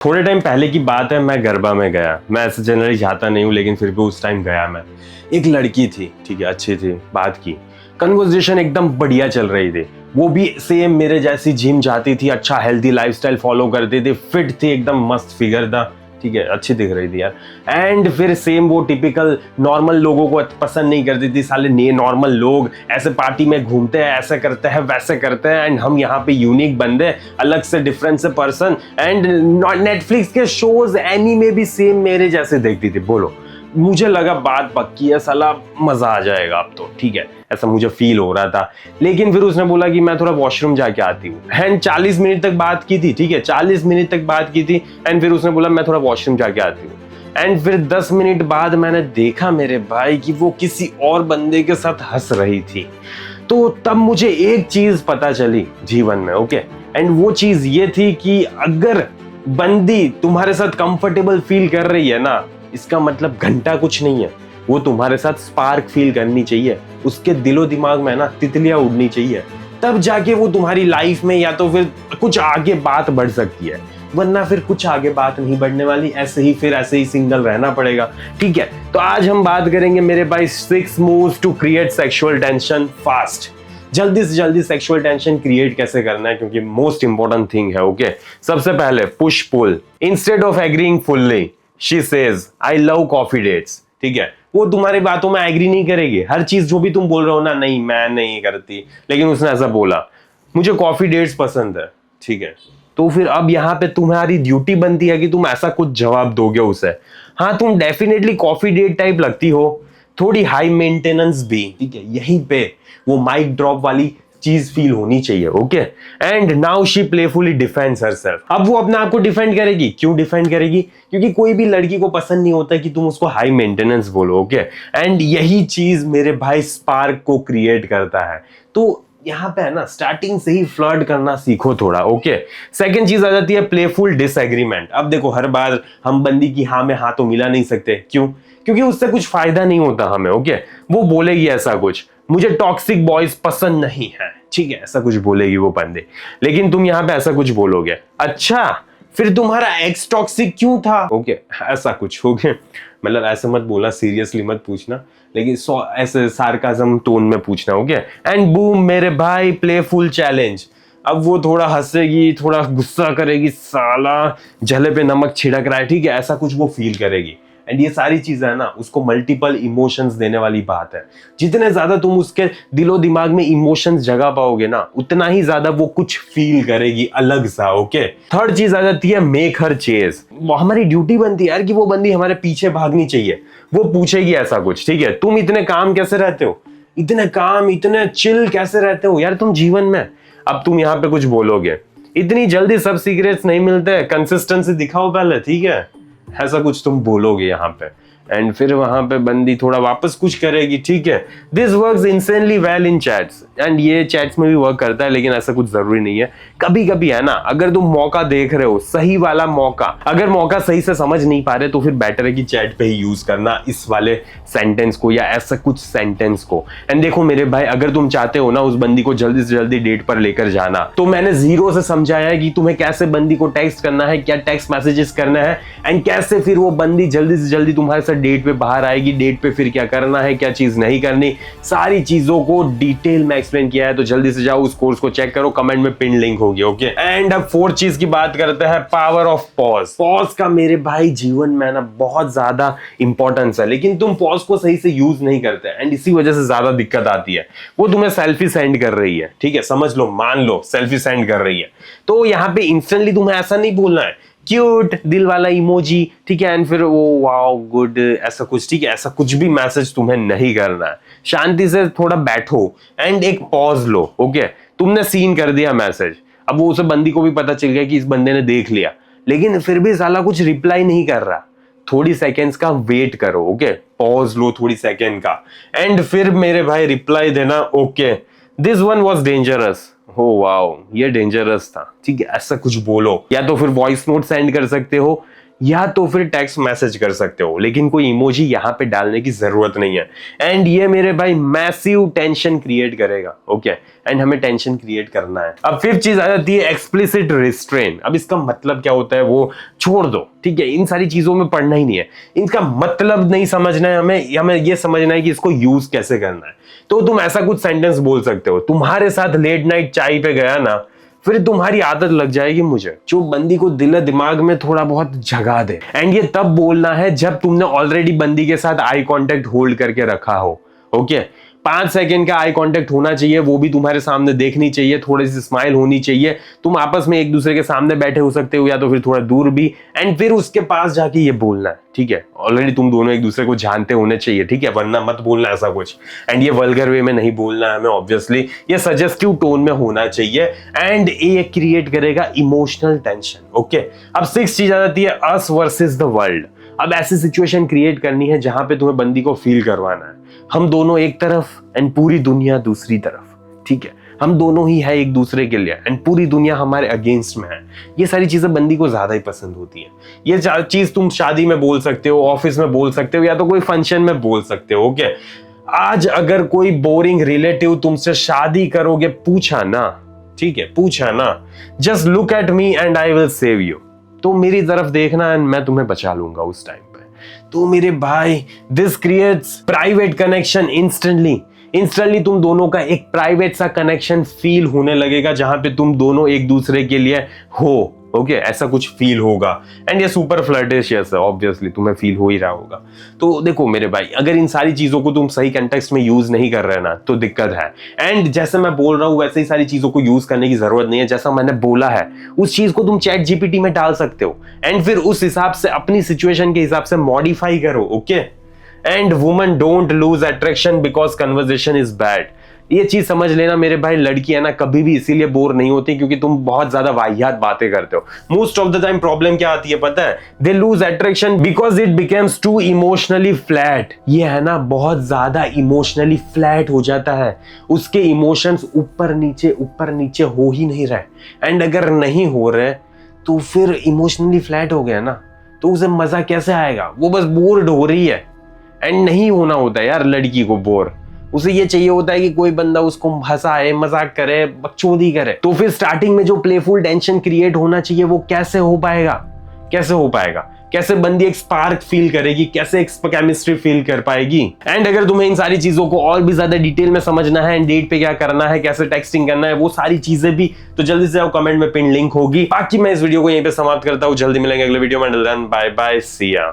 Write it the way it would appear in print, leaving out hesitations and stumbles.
थोड़े टाइम पहले की बात है, मैं गरबा में गया। मैं ऐसे जनरली जाता नहीं हूँ, लेकिन फिर भी उस टाइम गया मैं। एक लड़की थी, ठीक है, अच्छी थी, बात की, कन्वर्सेशन एकदम बढ़िया चल रही थी। वो भी सेम मेरे जैसी जिम जाती थी, अच्छा हेल्थी लाइफस्टाइल फॉलो करती थी, फिट थी, एकदम मस्त फिगर था, ठीक है, अच्छी दिख रही थी यार। एंड फिर सेम वो टिपिकल नॉर्मल लोगों को पसंद नहीं करती थी। साले ये नॉर्मल लोग ऐसे पार्टी में घूमते हैं, ऐसे करते हैं, वैसे करते हैं, एंड हम यहाँ पे यूनिक बंदे, अलग से डिफरेंट से पर्सन। एंड नेटफ्लिक्स के शोज एनीमे भी सेम मेरे जैसे देखती थी। बोलो, मुझे लगा बात पक्की है, साला मजा आ जाएगा अब तो, ठीक है, ऐसा मुझे फील हो रहा था। लेकिन फिर उसने बोला कि मैं थोड़ा वॉशरूम जाके आती हूँ। एंड 40 मिनट तक बात की थी, ठीक है, 40 मिनट तक बात की थी। एंड फिर उसने बोला मैं थोड़ा वॉशरूम जाके आती हूँ। एंड फिर 10 मिनट बाद मैंने देखा मेरे भाई कि वो किसी और बंदे के साथ हंस रही थी। तो तब मुझे एक चीज पता चली जीवन में, ओके। एंड वो चीज ये थी कि अगर बंदी तुम्हारे साथ कंफर्टेबल फील कर रही है ना, इसका मतलब घंटा कुछ नहीं है, वो तुम्हारे साथ स्पार्क फील करनी चाहिए, उसके दिलो दिमाग में ना तितलियां उड़नी चाहिए, तब जाके वो तुम्हारी लाइफ में या तो फिर कुछ आगे बात बढ़ सकती है, वरना फिर कुछ आगे बात नहीं बढ़ने वाली। ऐसे ही सिंगल रहना पड़ेगा, ठीक है। तो आज हम बात करेंगे मेरे भाई 6 moves to create sexual tension fast. जल्दी से जल्दी सेक्सुअल टेंशन क्रिएट कैसे करना है, क्योंकि मोस्ट इंपॉर्टेंट थिंग है, ओके। सबसे पहले push pull. Instead of agreeing fully she says I love coffee dates, ठीक है। वो तुम्हारी बातों में एग्री नहीं करेगी, हर चीज जो भी तुम बोल रहे हो ना, नहीं मैं नहीं करती, लेकिन उसने ऐसा बोला मुझे कॉफी डेट्स पसंद है, ठीक है। तो फिर अब यहाँ पे तुम्हारी ड्यूटी बनती है कि तुम ऐसा कुछ जवाब दोगे उसे। हाँ, तुम डेफिनेटली कॉफी डेट टाइप लगती हो, थोड़ी हाई मेंटेनेंस भी, ठीक है। यहीं पे वो माइक ड्रॉप वाली चीज फील होनी चाहिए, okay. And now she playfully defends herself. अब वो अपने आप को डिफेंड करेगी। क्यों डिफेंड करेगी? क्योंकि कोई भी लड़की को पसंद नहीं होता कि तुम उसको हाई मेंटेनेंस बोलो, ओके। एंड यही चीज मेरे भाई स्पार्क को क्रिएट करता है। तो यहाँ पे है ना, स्टार्टिंग से ही फ्लर्ट करना सीखो थोड़ा, ओके। सेकंड चीज आ जाती है प्लेफुल डिसएग्रीमेंट। अब देखो, हर बार हम बंदी की हाँ में हाँ तो मिला नहीं सकते। क्यों? क्योंकि उससे कुछ फायदा नहीं होता हमें, ओके। वो बोलेगी ऐसा कुछ, मुझे टॉक्सिक बॉयज पसंद नहीं है, ठीक है, ऐसा कुछ बोलेगी वो बंदे। लेकिन तुम यहाँ पे ऐसा कुछ बोलोगे, अच्छा फिर तुम्हारा एक्स टॉक्सिक क्यों था, ओके, ऐसा कुछ हो गया। मतलब ऐसे मत बोलना, सीरियसली मत पूछना, लेकिन ऐसे सार्काज्म टोन में पूछना, ओके। एंड बूम मेरे भाई, प्लेफुल चैलेंज। अब वो थोड़ा हंसेगी, थोड़ा गुस्सा करेगी, साला जले पे नमक छिड़क रहा है, ठीक है, ऐसा कुछ वो फील करेगी। एंड ये सारी चीजें है ना, उसको मल्टीपल इमोशंस देने वाली बात है। जितने ज्यादा तुम उसके दिलो दिमाग में इमोशंस जगा पाओगे ना, उतना ही ज्यादा वो कुछ फील करेगी अलग सा, ओके। थर्ड चीज आ जाती है मेक हर चेज। हमारी ड्यूटी बनती है यार कि वो बंदी हमारे पीछे भागनी चाहिए। वो पूछेगी ऐसा कुछ, ठीक है, तुम इतने काम कैसे रहते हो, इतने काम, इतने चिल कैसे रहते हो यार तुम जीवन में। अब तुम यहाँ पे कुछ बोलोगे, इतनी जल्दी सब सीक्रेट्स नहीं मिलते, कंसिस्टेंसी दिखाओ पहले, ठीक है, ऐसा कुछ तुम बोलोगे यहाँ पे। एंड फिर वहां पे बंदी थोड़ा वापस कुछ करेगी, ठीक है। This works incessantly well in chats. And ये चैट्स में भी वर्क करता है, लेकिन ऐसा कुछ जरूरी नहीं है। कभी कभी है ना, अगर तुम मौका देख रहे हो, सही वाला मौका, अगर मौका सही से समझ नहीं पा रहे, तो फिर बेटर है कि चैट पे ही यूज करना इस वाले सेंटेंस को, या ऐसा कुछ सेंटेंस को। एंड देखो मेरे भाई, अगर तुम चाहते हो ना उस बंदी को जल्दी से जल्दी डेट पर लेकर जाना, तो मैंने जीरो से समझाया है कि तुम्हें कैसे बंदी को टेक्स्ट करना है, क्या टेक्स्ट मैसेजेस करना है, एंड कैसे फिर वो बंदी जल्दी से जल्दी तुम्हारे साथ डेट पे बाहर आएगी, डेट पे फिर क्या करना है, क्या चीज नहीं करनी, सारी चीजों को डिटेल में एक्सप्लेन किया है। तो जल्दी से जाओ उस कोर्स को चेक करो, कमेंट में पिन लिंक होगी, ओके। एंड अब फोर्थ चीज की बात करते हैं, पावर ऑफ पॉज। पॉज का मेरे भाई जीवन में ना बहुत ज्यादा इंपॉर्टेंस है, लेकिन तुम पॉज को सही से यूज नहीं करते, एंड इसी वजह से ज्यादा दिक्कत आती है। वो तुम्हें सेल्फी सेंड कर रही है, ठीक है, समझ लो, मान लो सेल्फी सेंड कर रही है, तो यहाँ पे इंस्टेंटली तुम्हें ऐसा नहीं बोलना है क्यूट दिल वाला इमोजी, ठीक है, एंड फिर वो वाओ गुड, ऐसा कुछ, ठीक है, ऐसा कुछ भी मैसेज तुम्हें नहीं करना है। शांति से थोड़ा बैठो एंड एक पॉज लो, ओके। तुमने सीन कर दिया मैसेज, अब वो उसे बंदी को भी पता चल गया कि इस बंदे ने देख लिया, लेकिन फिर भी साला कुछ रिप्लाई नहीं कर रहा, थोड़ी सेकेंड्स का वेट करो, ओके, पॉज लो थोड़ी सेकेंड का, एंड फिर मेरे भाई रिप्लाई देना, okay this one was dangerous, हो वाओ ये डेंजरस था, ठीक है, ऐसा कुछ बोलो। या तो फिर वॉइस नोट सेंड कर सकते हो, या तो फिर टेक्स्ट मैसेज कर सकते हो, लेकिन कोई इमोजी यहाँ पे डालने की जरूरत नहीं है। एंड ये मेरे भाई मैसिव टेंशन क्रिएट करेगा। ओके, एंड हमें टेंशन क्रिएट करना है। अब फिफ्थ चीज आ जाती है एक्सप्लिसिट रिस्ट्रेन। अब इसका मतलब क्या होता है वो छोड़ दो, ठीक है, इन सारी चीजों में पढ़ना ही नहीं है, इनका मतलब नहीं समझना है हमें ये समझना है कि इसको यूज कैसे करना है। तो तुम ऐसा कुछ सेंटेंस बोल सकते हो, तुम्हारे साथ लेट नाइट चाय पे गया ना, फिर तुम्हारी आदत लग जाएगी मुझे, जो बंदी को दिल दिमाग में थोड़ा बहुत जगा दे। एंड ये तब बोलना है जब तुमने ऑलरेडी बंदी के साथ आई कांटेक्ट होल्ड करके रखा हो। ओके, 5 सेकंड का आई कांटेक्ट होना चाहिए, वो भी तुम्हारे सामने देखनी चाहिए, थोड़ी सी स्माइल होनी चाहिए, तुम आपस में एक दूसरे के सामने बैठे हो सकते हो या तो फिर थोड़ा दूर भी, एंड फिर उसके पास जाके ये बोलना है, ठीक है, ऑलरेडी तुम दोनों एक दूसरे को जानते होने चाहिए, ठीक है, वरना मत बोलना ऐसा कुछ। एंड ये वल्गर वे में नहीं बोलना है हमें, ऑब्वियसली ये सजेस्टिव टोन में होना चाहिए, एंड ये क्रिएट करेगा इमोशनल टेंशन। ओके, अब 6th चीज आ जाती है अस वर्सेस द वर्ल्ड। अब ऐसी सिचुएशन क्रिएट करनी है जहां पे तुम्हें बंदी को फील करवाना है हम दोनों एक तरफ एंड पूरी दुनिया दूसरी तरफ, ठीक है, हम दोनों ही है एक दूसरे के लिए एंड पूरी दुनिया हमारे अगेंस्ट में है। ये सारी चीजें बंदी को ज्यादा ही पसंद होती है। ये चीज तुम शादी में बोल सकते हो, ऑफिस में बोल सकते हो, या तो कोई फंक्शन में बोल सकते हो। ओके, आज अगर कोई बोरिंग रिलेटिव तुमसे शादी करोगे पूछा ना, ठीक है, पूछा ना, just look at me and I will save you, तो मेरी तरफ देखना एंड मैं तुम्हें बचा लूंगा उस टाइम पे। तो मेरे भाई this creates private connection instantly तुम दोनों का एक प्राइवेट सा कनेक्शन फील होने लगेगा जहां पे तुम दोनों एक दूसरे के लिए हो। ओके, ऐसा कुछ फील होगा एंड ये सुपर फ्लर्टेशियस है, ऑब्वियसली तुम्हें फील हो ही रहा होगा। तो देखो मेरे भाई, अगर इन सारी चीजों को तुम सही कंटेक्स्ट में यूज नहीं कर रहे ना तो दिक्कत है। एंड जैसे मैं बोल रहा हूं वैसे ही सारी चीजों को यूज करने की जरूरत नहीं है। जैसा मैंने बोला है उस चीज को तुम चैट जीपीटी में डाल सकते हो एंड फिर उस हिसाब से अपनी सिचुएशन के हिसाब से मॉडिफाई करो। Okay, and woman don't lose attraction because conversation is bad. ये चीज समझ लेना मेरे भाई, लड़की है ना कभी भी इसीलिए बोर नहीं होती क्योंकि तुम बहुत ज्यादा वाहियात बातें करते हो। Most of the time problem क्या आती है पता है, they lose attraction because it becomes to emotionally flat. ये है ना बहुत ज्यादा इमोशनली फ्लैट हो जाता है, उसके इमोशंस ऊपर नीचे हो ही नहीं रहे। एंड अगर नहीं हो रहे तो फिर इमोशनली फ्लैट हो गया ना, तो उसे मजा कैसे आएगा, वो बस बोर्ड हो रही है। एंड नहीं होना होता है यार लड़की को बोर, उसे ये चाहिए होता है कि कोई बंदा उसको हंसाए, मजाक करे, बकचोदी करे। तो फिर स्टार्टिंग में जो प्लेफुल टेंशन क्रिएट होना चाहिए वो कैसे हो पाएगा, कैसे बंदी एक स्पार्क फील करेगी, कैसे एक केमिस्ट्री फील कर पाएगी। एंड अगर तुम्हें इन सारी चीजों को और भी ज्यादा डिटेल में समझना है, डेट पे क्या करना है, कैसे टेक्सटिंग करना है, वो सारी चीजें भी, तो जल्दी से आओ, कमेंट में पिन लिंक होगी। बाकी मैं इस वीडियो को यहीं पे समाप्त करता हूँ, जल्दी मिलेंगे अगले वीडियो में। बाय बाय, सी या।